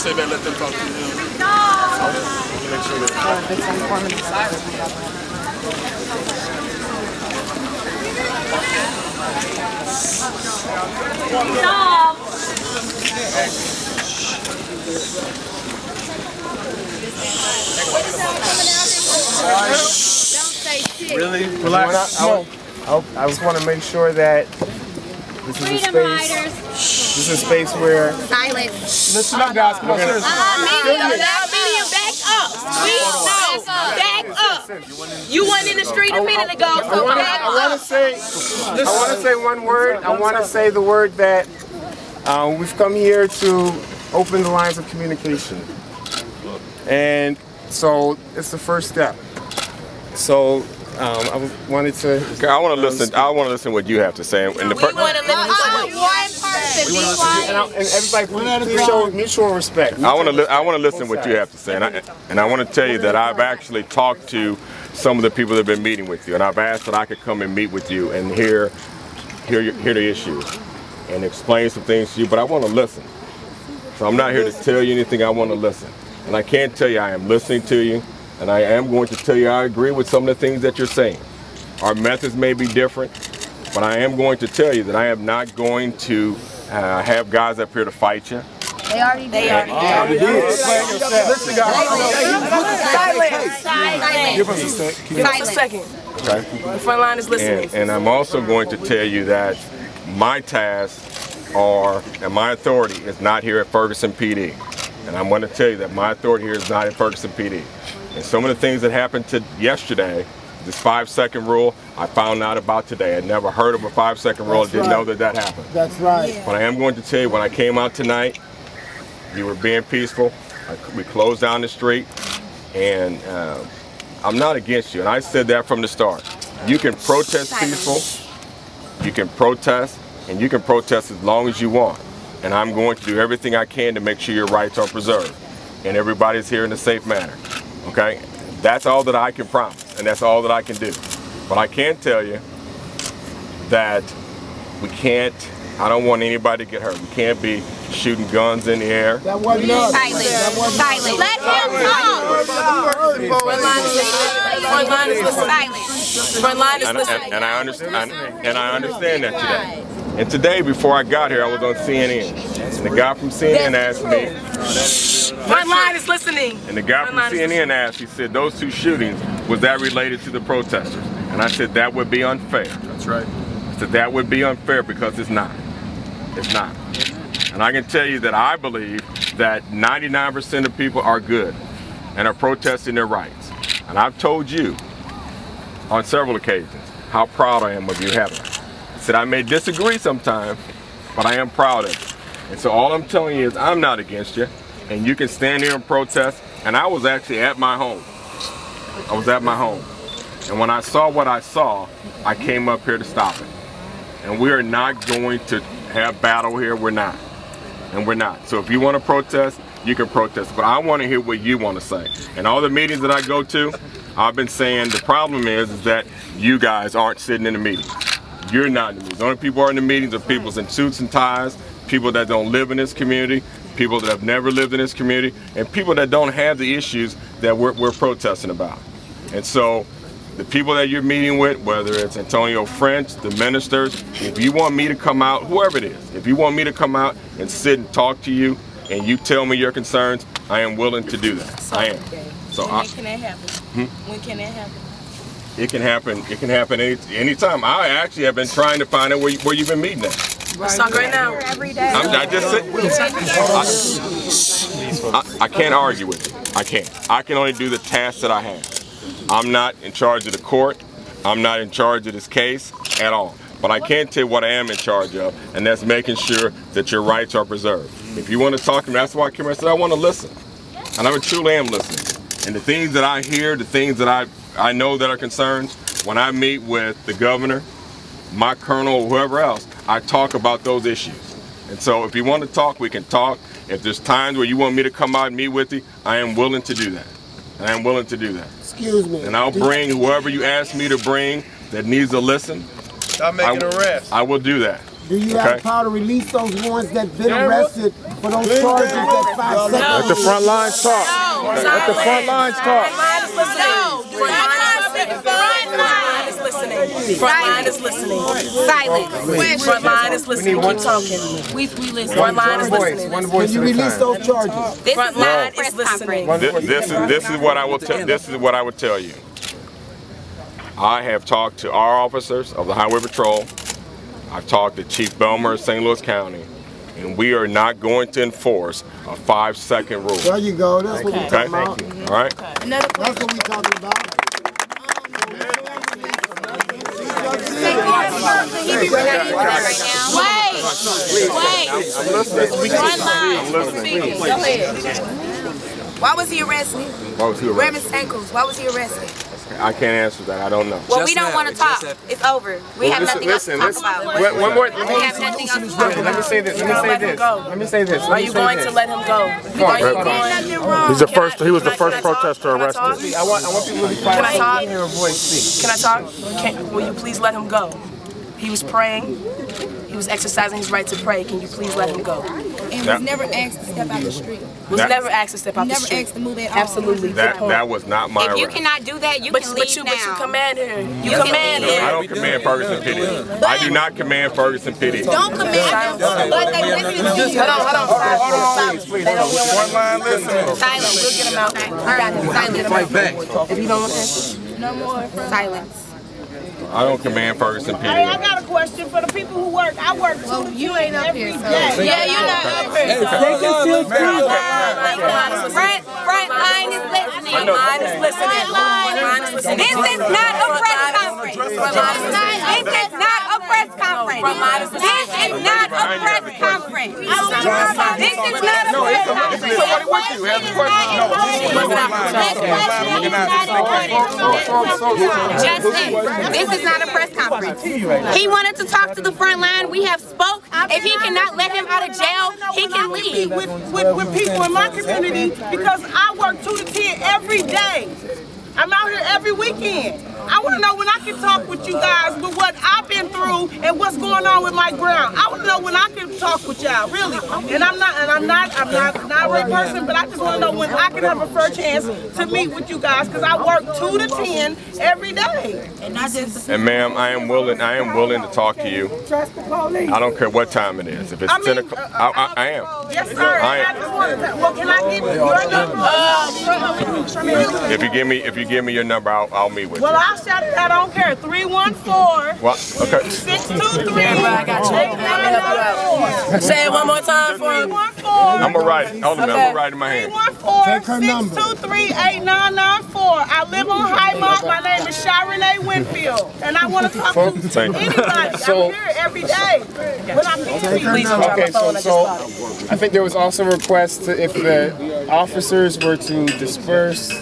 say that, let them talk to you. Make sure that. Really? Relax. I just want to make sure that this is a space. This is a space where. Silence. Listen up, guys. Come on, medium, back up. Back up. You went in the street a minute ago, so back up. I want to say one word. I want to say the word that we've come here to open the lines of communication. And so it's the first step. So I wanted to. Okay, I want to listen. I want to listen what you have to say. And we want to listen to one person. Be quiet. And everybody, please show mutual respect. I want to listen what you have to say. And I want to tell you that I've actually talked to some of the people that have been meeting with you, and I've asked that I could come and meet with you and hear the issues and explain some things to you. But I want to listen. So I'm not here to tell you anything. I want to listen. And I can't tell you I am listening to you. And I am going to tell you I agree with some of the things that you're saying. Our methods may be different, but I am going to tell you that I am not going to have guys up here to fight you. They already did. Listen, guys. Silence. Give us a second. Okay. The front line is listening. And I'm also going to tell you that my tasks and my authority is not here at Ferguson PD. And I'm going to tell you that my authority here is not at Ferguson PD. And some of the things that happened yesterday, this 5-second rule, I found out about today. I'd never heard of a 5-second rule. I didn't know that happened. That's right. But I am going to tell you, when I came out tonight, you were being peaceful. We closed down the street, and I'm not against you. And I said that from the start. You can protest peaceful, you can protest, and you can protest as long as you want. And I'm going to do everything I can to make sure your rights are preserved and everybody's here in a safe manner. Okay? That's all that I can promise, and that's all that I can do. But I can tell you that we can't, I don't want anybody to get hurt. We can't be shooting guns in the air. That wasn't us. Silence. Let him talk. Front line is listening. Front line is listening. And I understand that today. And today, before I got here, I was on CNN. And the guy from CNN asked me. Front line is listening. And the guy from CNN asked, he said, those 2 shootings, was that related to the protesters? And I said, that would be unfair. That's right. I said, that would be unfair because it's not. It's not. And I can tell you that I believe that 99% of people are good and are protesting their rights. And I've told you on several occasions how proud I am of you having it. I said I may disagree sometimes, but I am proud of it. And so all I'm telling you is I'm not against you, and you can stand here and protest. And I was actually at my home. I was at my home. And when I saw what I saw, I came up here to stop it. And we are not going to have battle here. We're not. And we're not. So if you want to protest, you can protest. But I want to hear what you want to say. And all the meetings that I go to, I've been saying the problem is that you guys aren't sitting in the meetings. You're not in the meetings. The only people who are in the meetings are people in suits and ties, people that don't live in this community, people that have never lived in this community, and people that don't have the issues that we're protesting about. And so the people that you're meeting with, whether it's Antonio French, the ministers, if you want me to come out, whoever it is, if you want me to come out and sit and talk to you and you tell me your concerns, I am willing to do that. I am. So when can that happen? When can that happen? It can happen. It can happen anytime. I actually have been trying to find out where you've been meeting at. Let's talk right now. Every day. I can't argue with you. I can't. I can only do the tasks that I have. I'm not in charge of the court. I'm not in charge of this case at all. But I can tell you what I am in charge of, and that's making sure that your rights are preserved. If you want to talk to me, that's why I came here. I said I want to listen. And I truly am listening. And the things that I hear, the things that I know that are concerns, when I meet with the governor, my colonel, or whoever else, I talk about those issues. And so if you want to talk, we can talk. If there's times where you want me to come out and meet with you, I am willing to do that. I am willing to do that. Excuse me. And I'll bring whoever you ask me to bring that needs to listen. Stop making arrests. I will do that. Do you have power to release those ones that been arrested for those charges that 5 seconds? Let the front lines talk. Let the front lines talk. Front line is listening. Silence. Front line is listening. Keep talking. We listen. Front line is listening. Can you release those charges? This is not a press conference. This is what I will tell. This is what I would tell you. I have talked to our officers of the Highway Patrol. I've talked to Chief Belmer of St. Louis County, and we are not going to enforce a 5-second rule. There you go. That's what we're talking about. All right. Another That's what we're talking about. Wait. Front line. Go ahead. Why was he arrested? Why was he arrested? Reverend Ankles. Why was he arrested? I can't answer that. I don't know. Well, we don't want to talk. It's over. We have nothing else to talk about. One more. We have nothing else to talk about. Let me say this. Let me say this. Are you going to let him go? Are you going? He's the first. He was the first protester arrested. I want people to be quiet. Can I talk? Hear a voice speak. Can I talk? Will you please let him go? He was praying. He was exercising his right to pray. Can you please let him go? And was never asked to step out the street. Was never asked to step out the Never street. asked to move at all. Absolutely. That was not my If you arrest. cannot do that, you can leave But you now. command her. You can command leave. her. I don't command Ferguson PD. I do not command Ferguson PD. Don't command them, but they listen to you. Hold on. One line, listen. Silence. We'll get him out. Silence. Fight back. If you don't answer. No more. Silence. I don't command Ferguson Hey, I PD. got a question for the people who work. I work too. You ain't up here, so. Yeah, you're not up here. Front line is listening. Front line is listening. Front line is listening. This is not a press conference. This is not a press conference. This is not a press conference. This is not a press conference. Somebody with you. Have a question. Justin, this is not a press conference. He wanted to talk to the front line. We have spoke. If he cannot let him out of jail, he can leave. With people in my community because I work 2 to 10 every day. I'm out here every weekend. I want to know when I can talk with you guys with what I've been through and what's going on with my ground. I want to know when I can talk with y'all, really. And I'm not a rape person, but I just want to know when I can have a fair chance to meet with you guys because I work 2 to 10 every day. And ma'am, I am willing to talk to you. I don't care what time it is. If it's 10 o'clock, I am. Yes, sir. I just want to. Well, can I give you your number? If you give me your number, I'll meet with you. Well, I'll shout it out. I don't care. 314. What? Okay. 623. I got you. Let me help you out. Say it one more time for him. 314. I'm gonna write it. Hold on, I'm gonna write it in my hand. 314-623-8994. I live on Highmark. My name is Sharonay Winfield, and I want to talk to anybody. I'm here every day. But I'm Please don't drop Okay, my phone. I just so bought it. I think there was also a request to, if the officers were to disperse,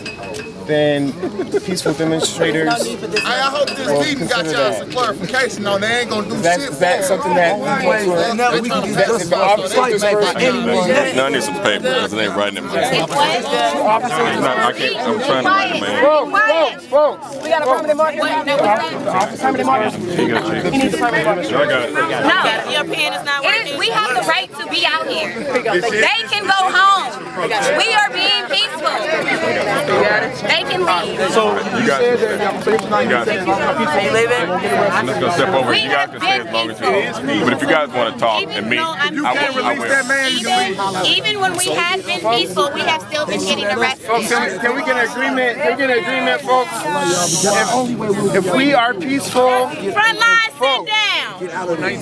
then peaceful demonstrators. I hope this meeting got y'all some clarification on they ain't gonna do shit. Is that something that if the officers disperse, No, I need some paper because it ain't writing in my hand. I'm trying to write in my hand. folks. We got a permanent marker. Permanent marker. Here you go, Chief. I got it. No, your pen is not working. We have the right to be out here. They can go home. We are being peaceful. They can leave. You got it. You got it. Are you leaving? I'm just gonna step over. You guys can stay as long as you want. But if you guys want to talk and meet, I will. Even when we have been peaceful, we have still been getting arrested. Folks, can we get an agreement? Can we get an agreement, folks? If we are peaceful, Front line, sit down.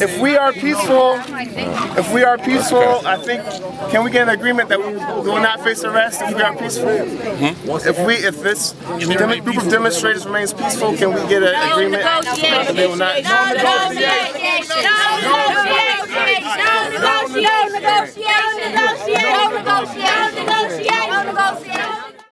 if we are peaceful, I think, can we get an agreement that we will not face arrest if we are peaceful? If this group of demonstrators remains peaceful, can we get an agreement that they will not? No negotiation.